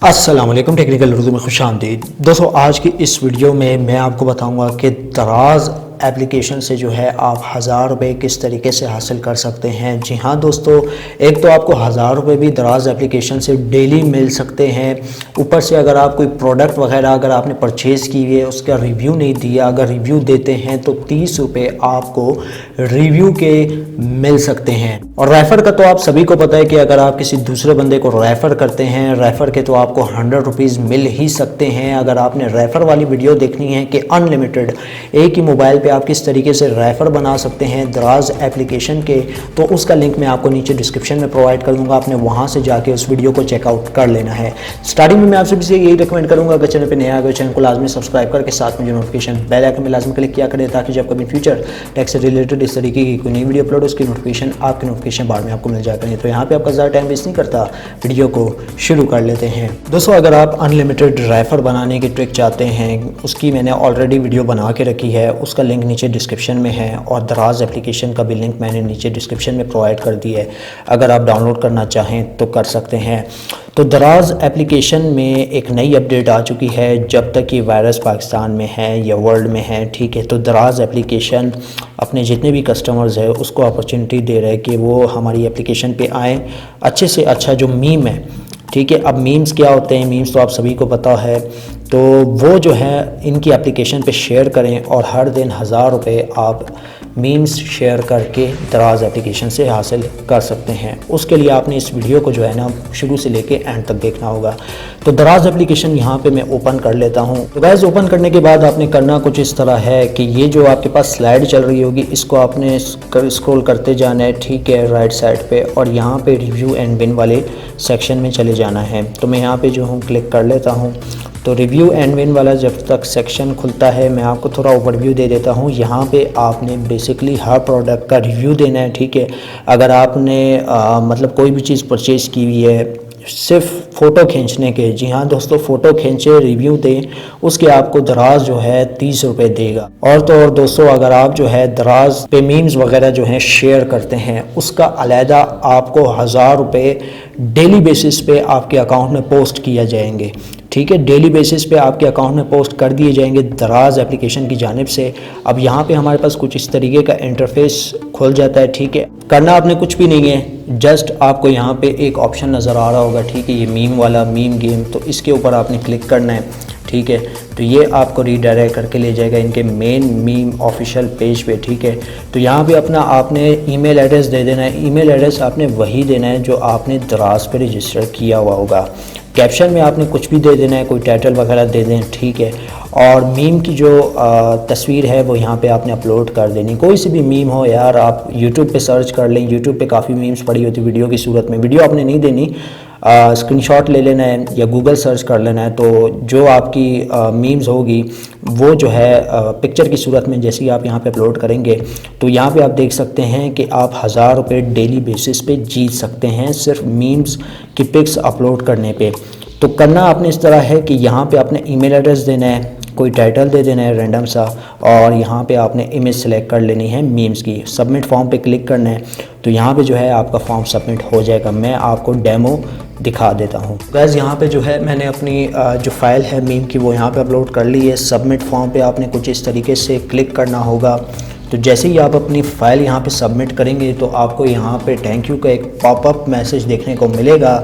अस्सलाम वालेकुम, टेक्निकल उर्दू में खुशामदीद। दोस्तों, आज की इस वीडियो में मैं आपको बताऊंगा कि दराज एप्लीकेशन से जो है आप 1000 रुपये किस तरीके से हासिल कर सकते हैं। जी हाँ दोस्तों, एक तो आपको 1000 रुपये भी दराज एप्लीकेशन से डेली मिल सकते हैं। ऊपर से अगर आप कोई प्रोडक्ट वगैरह अगर आपने परचेज़ की है, उसका रिव्यू नहीं दिया, अगर रिव्यू देते हैं तो 30 रुपये आपको रिव्यू के मिल सकते हैं। और रेफ़र का तो आप सभी को पता है कि अगर आप किसी दूसरे बंदे को रेफ़र करते हैं, रेफ़र के तो आपको 100 रुपीज़ मिल ही सकते हैं। अगर आपने रेफ़र वाली वीडियो देखनी है कि अनलिमिटेड एक ही मोबाइल पे आप किस तरीके से रेफ़र बना सकते हैं दराज एप्लीकेशन के, तो उसका लिंक मैं आपको नीचे डिस्क्रिप्शन में प्रोवाइड कर दूंगा। आपने वहां से जाके उस वीडियो को चेकआउट कर लेना है। स्टार्टिंग में मैं आपसे भी यही रिकमेंड करूंगा, अगर चैनल पे नया है चैनल को लाजमी सब्सक्राइब करके साथ में जो नोटिफिकेशन बेल आइकन में लाजमी क्लिक किया करें, ताकि जब कभी फ्यूचर टैक्स से रिलेटेड इस तरीके की कोई नई वीडियो अपलोड उसकी नोटिफिकेशन आपके नोटिफिकेशन बार में आपको मिल जाया करें। तो यहाँ पे आपका ज़्यादा टाइम वेस्ट नहीं करता, वीडियो को शुरू कर लेते हैं। दोस्तों, अगर आप अनलिमिटेड रेफ़र बनाने की ट्रिक चाहते हैं, उसकी मैंने ऑलरेडी वीडियो बना के रखी है, उसका लिंक नीचे डिस्क्रिप्शन में है और दराज एप्लीकेशन का भी लिंक मैंने नीचे डिस्क्रिप्शन में प्रोवाइड कर दी है। अगर आप डाउनलोड करना चाहें तो कर सकते हैं। तो दराज एप्लीकेशन में एक नई अपडेट आ चुकी है। जब तक ये वायरस पाकिस्तान में है या वर्ल्ड में है, ठीक है, तो दराज एप्लीकेशन अपने जितने भी कस्टमर्स हैं उसको अपॉर्चुनिटी दे रहा है कि वो हमारी एप्लीकेशन पे आएँ। अच्छे से अच्छा जो मीम है, ठीक है, अब मीम्स क्या होते हैं, मीम्स तो आप सभी को पता है, तो वो जो है इनकी एप्लीकेशन पे शेयर करें और हर दिन 1000 रुपये आप मीम्स शेयर करके दराज एप्लीकेशन से हासिल कर सकते हैं। उसके लिए आपने इस वीडियो को जो है ना शुरू से लेके एंड तक देखना होगा। तो दराज एप्लीकेशन यहाँ पे मैं ओपन कर लेता हूँ। तो गाइस, ओपन करने के बाद आपने करना कुछ इस तरह है कि ये जो आपके पास स्लाइड चल रही होगी, इसको आपने स्क्रॉल करते जाना है, ठीक है, राइट साइड पे, और यहाँ पे रिव्यू एंड विन वाले सेक्शन में चले जाना है। तो मैं यहाँ पे जो हूँ क्लिक कर लेता हूँ। तो रिव्यू एंड विन वाला जब तक सेक्शन खुलता है, मैं आपको थोड़ा ओवरव्यू दे देता हूँ। यहाँ पे आपने बेसिकली हर प्रोडक्ट का रिव्यू देना है, ठीक है। अगर आपने मतलब कोई भी चीज़ परचेज़ की हुई है सिर्फ फ़ोटो खींचने के, जी हाँ दोस्तों, फ़ोटो खींचे रिव्यू दें, उसके आपको दराज जो है 30 रुपये देगा। और तो और दोस्तों, अगर आप जो है दराज पे मीम्स वगैरह जो हैं शेयर करते हैं, उसका अलहदा आपको 1000 रुपये डेली बेसिस पे आपके अकाउंट में पोस्ट किया जाएंगे, ठीक है। डेली बेसिस पे आपके अकाउंट में पोस्ट कर दिए जाएंगे दराज एप्लीकेशन की जानिब से। अब यहाँ पे हमारे पास कुछ इस तरीके का इंटरफेस खुल जाता है, ठीक है। करना आपने कुछ भी नहीं है, जस्ट आपको यहाँ पे एक ऑप्शन नज़र आ रहा होगा, ठीक है, ये मीम वाला, मीम गेम, तो इसके ऊपर आपने क्लिक करना है, ठीक है। तो ये आपको रीडायरेक्ट करके ले जाएगा इनके मेन मीम ऑफिशियल पेज पे, ठीक है। तो यहाँ पे अपना आपने ईमेल एड्रेस दे देना है। ईमेल एड्रेस आपने वही देना है जो आपने दराज पे रजिस्टर किया हुआ होगा। कैप्शन में आपने कुछ भी दे देना है, कोई टाइटल वगैरह दे दें, ठीक है। और मीम की जो तस्वीर है वो यहाँ पे आपने अपलोड कर देनी। कोई सी भी मीम हो यार, आप यूट्यूब पे सर्च कर लें, यूट्यूब पे काफ़ी मीम्स पड़ी होती वीडियो की सूरत में। वीडियो आपने नहीं देनी, स्क्रीनशॉट ले लेना है या गूगल सर्च कर लेना है। तो जो आपकी मीम्स होगी वो जो है पिक्चर की सूरत में जैसे ही आप यहाँ पे अपलोड करेंगे, तो यहाँ पे आप देख सकते हैं कि आप 1000 रुपये डेली बेसिस पे जीत सकते हैं सिर्फ मीम्स की पिक्स अपलोड करने पे। तो करना आपने इस तरह है कि यहाँ पे आपने ईमेल एड्रेस देना है, कोई टाइटल दे देना है रैंडम सा, और यहाँ पे आपने इमेज सेलेक्ट कर लेनी है मीम्स की। सबमिट फॉर्म पे क्लिक करना है, तो यहाँ पे जो है आपका फॉर्म सबमिट हो जाएगा। मैं आपको डेमो दिखा देता हूँ। गाइस, यहाँ पे जो है मैंने अपनी जो फाइल है मीम की वो यहाँ पे अपलोड कर ली है। सबमिट फॉर्म पे आपने कुछ इस तरीके से क्लिक करना होगा। तो जैसे ही आप अपनी फ़ाइल यहाँ पे सबमिट करेंगे तो आपको यहाँ पे थैंक यू का एक पॉपअप मैसेज देखने को मिलेगा।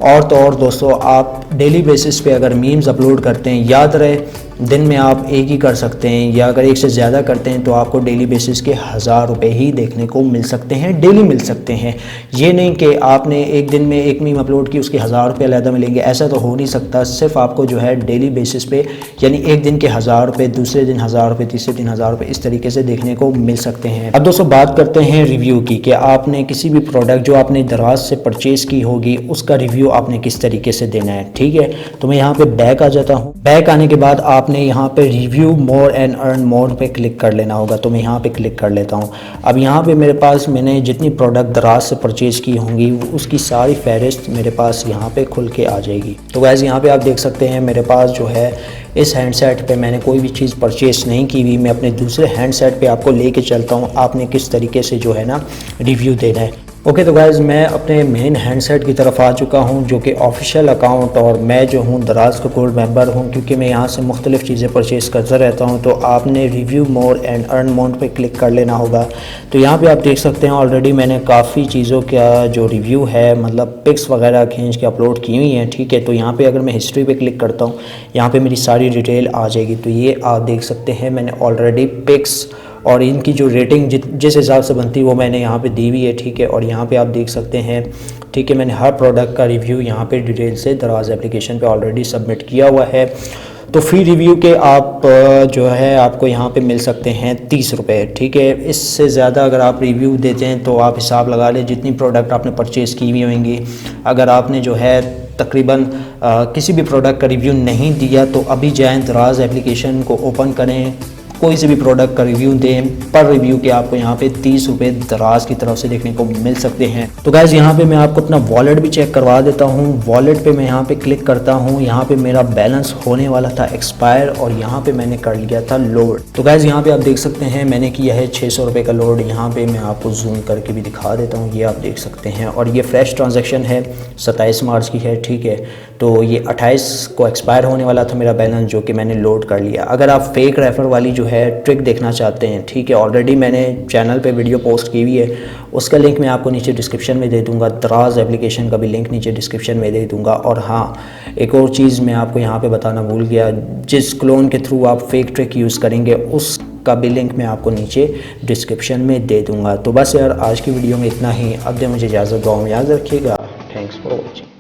और तो और दोस्तों, आप डेली बेसिस पे अगर मीम्स अपलोड करते हैं, याद रहे दिन में आप एक ही कर सकते हैं, या अगर एक से ज़्यादा करते हैं तो आपको डेली बेसिस के 1000 रुपये ही देखने को मिल सकते हैं, डेली मिल सकते हैं। ये नहीं कि आपने एक दिन में एक मीम अपलोड की उसके 1000 रुपये अलहदा मिलेंगे, ऐसा तो हो नहीं सकता। सिर्फ आपको जो है डेली बेसिस पे, यानी एक दिन के 1000 रुपये, दूसरे दिन 1000 रुपये, तीसरे दिन 1000 रुपये, इस तरीके से देखने को मिल सकते हैं। अब दोस्तों बात करते हैं रिव्यू की, कि आपने किसी भी प्रोडक्ट जो आपने दराज से परचेज़ की होगी उसका रिव्यू आपने किस तरीके से देना है, ठीक है। तो मैं यहाँ पे बैक आ जाता हूँ। बैक आने के बाद आपने यहाँ पे review more and earn more पे क्लिक कर लेना होगा। तो मैं यहाँ पे क्लिक कर लेता हूँ। अब यहाँ पे मेरे पास मैंने जितनी प्रोडक्ट दराज से परचेज़ की होंगी उसकी सारी फहरिस्त मेरे पास यहाँ पे खुल के आ जाएगी। तो वैसे यहाँ पे आप देख सकते हैं मेरे पास जो है इस हैंडसेट पे मैंने कोई भी चीज़ परचेज़ नहीं की हुई। मैं अपने दूसरे हैंडसेट पे आपको लेके चलता हूँ, आपने किस तरीके से जो है ना रिव्यू देना है। ओके तो गाइज़ मैं अपने मेन हैंडसेट की तरफ आ चुका हूं, जो कि ऑफिशियल अकाउंट, और मैं जो हूं दराज का गोल्ड मेंबर हूं, क्योंकि मैं यहां से मुख्तलिफ़ चीज़ें परचेज़ करता रहता हूं। तो आपने review more and earn more पे क्लिक कर लेना होगा। तो यहां पे आप देख सकते हैं ऑलरेडी मैंने काफ़ी चीज़ों का जो रिव्यू है, मतलब पिक्स वगैरह खींच के अपलोड की हुई हैं, ठीक है। तो यहाँ पर अगर मैं हिस्ट्री पर क्लिक करता हूँ, यहाँ पर मेरी सारी डिटेल आ जाएगी। तो ये आप देख सकते हैं मैंने ऑलरेडी पिक्स और इनकी जो रेटिंग जिस हिसाब से बनती है वो मैंने यहाँ पे दी हुई है, ठीक है। और यहाँ पे आप देख सकते हैं, ठीक है, मैंने हर प्रोडक्ट का रिव्यू यहाँ पे डिटेल से दराज एप्लीकेशन पे ऑलरेडी सबमिट किया हुआ है। तो फ्री रिव्यू के आप जो है आपको यहाँ पे मिल सकते हैं 30 रुपये, ठीक है। इससे ज़्यादा अगर आप रिव्यू देते हैं तो आप हिसाब लगा लें जितनी प्रोडक्ट आपने परचेज़ की हुई होंगी। अगर आपने जो है तकरीबन किसी भी प्रोडक्ट का रिव्यू नहीं दिया तो अभी जाएँ दराज एप्लीकेशन को ओपन करें, कोई से भी प्रोडक्ट का रिव्यू दें, पर रिव्यू के आपको यहाँ पे 30 रुपये दराज की तरफ से देखने को मिल सकते हैं। तो गाइज़ यहाँ पे मैं आपको अपना वॉलेट भी चेक करवा देता हूँ। वॉलेट पे मैं यहाँ पे क्लिक करता हूँ, यहाँ पे मेरा बैलेंस होने वाला था एक्सपायर और यहाँ पे मैंने कर लिया था लोड। तो गाइज़ यहाँ पे आप देख सकते हैं मैंने किया है 600 रुपये का लोड। यहाँ पे मैं आपको जूम करके भी दिखा देता हूँ, ये आप देख सकते हैं। और ये फ्रेश ट्रांजेक्शन है, 27 मार्च की है, ठीक है। तो ये 28 को एक्सपायर होने वाला था मेरा बैलेंस, जो कि मैंने लोड कर लिया। अगर आप फेक रेफर वाली जो है ट्रिक देखना चाहते हैं, ठीक है, ऑलरेडी मैंने चैनल पे वीडियो पोस्ट की हुई है, उसका लिंक मैं आपको नीचे डिस्क्रिप्शन में दे दूंगा। दराज एप्लीकेशन का भी लिंक नीचे डिस्क्रिप्शन में दे दूंगा। और हाँ, एक और चीज़ मैं आपको यहाँ पे बताना भूल गया, जिस क्लोन के थ्रू आप फेक ट्रिक यूज़ करेंगे उसका भी लिंक मैं आपको नीचे डिस्क्रिप्शन में दे दूँगा। तो बस यार आज की वीडियो में इतना ही। अब दे मुझे इजाज़त, दुआ में याद रखिएगा। Thanks for watching.